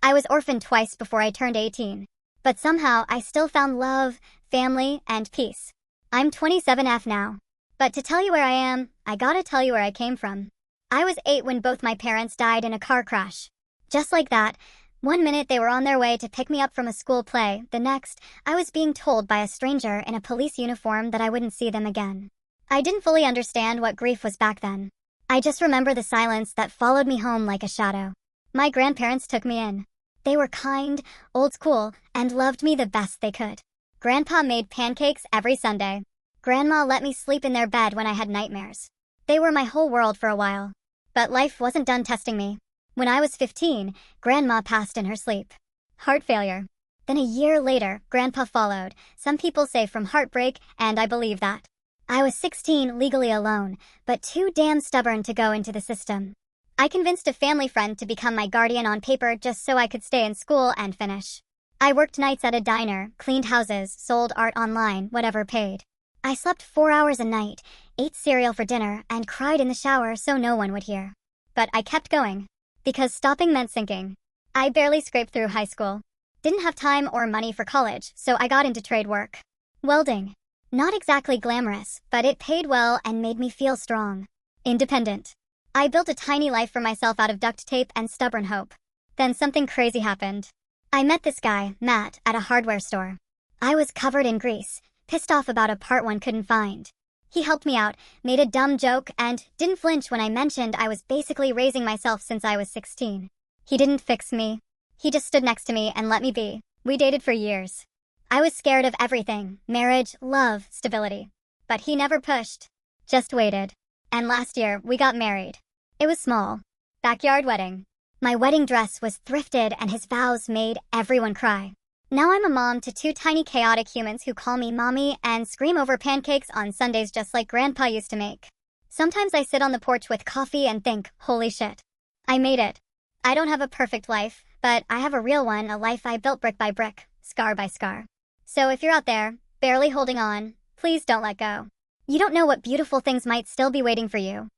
I was orphaned twice before I turned 18. But somehow I still found love, family, and peace. I'm 27F now. But to tell you where I am, I gotta tell you where I came from. I was 8 when both my parents died in a car crash. Just like that, one minute they were on their way to pick me up from a school play, the next, I was being told by a stranger in a police uniform that I wouldn't see them again. I didn't fully understand what grief was back then. I just remember the silence that followed me home like a shadow. My grandparents took me in. They were kind, old school, and loved me the best they could. Grandpa made pancakes every Sunday. Grandma let me sleep in their bed when I had nightmares. They were my whole world for a while. But life wasn't done testing me. When I was 15, Grandma passed in her sleep. Heart failure. Then a year later, Grandpa followed. Some people say from heartbreak, and I believe that. I was 16, legally alone, but too damn stubborn to go into the system. I convinced a family friend to become my guardian on paper just so I could stay in school and finish. I worked nights at a diner, cleaned houses, sold art online, whatever paid. I slept 4 hours a night, ate cereal for dinner, and cried in the shower so no one would hear. But I kept going. Because stopping meant sinking. I barely scraped through high school. Didn't have time or money for college, so I got into trade work. Welding. Not exactly glamorous, but it paid well and made me feel strong. Independent. I built a tiny life for myself out of duct tape and stubborn hope. Then something crazy happened. I met this guy, Matt, at a hardware store. I was covered in grease, pissed off about a part one couldn't find. He helped me out, made a dumb joke, and didn't flinch when I mentioned I was basically raising myself since I was 16. He didn't fix me. He just stood next to me and let me be. We dated for years. I was scared of everything, marriage, love, stability. But he never pushed. Just waited. And last year, we got married. It was small. Backyard wedding. My wedding dress was thrifted and his vows made everyone cry. Now I'm a mom to 2 tiny chaotic humans who call me mommy and scream over pancakes on Sundays just like Grandpa used to make. Sometimes I sit on the porch with coffee and think, holy shit. I made it. I don't have a perfect life, but I have a real one, a life I built brick by brick, scar by scar. So if you're out there, barely holding on, please don't let go. You don't know what beautiful things might still be waiting for you.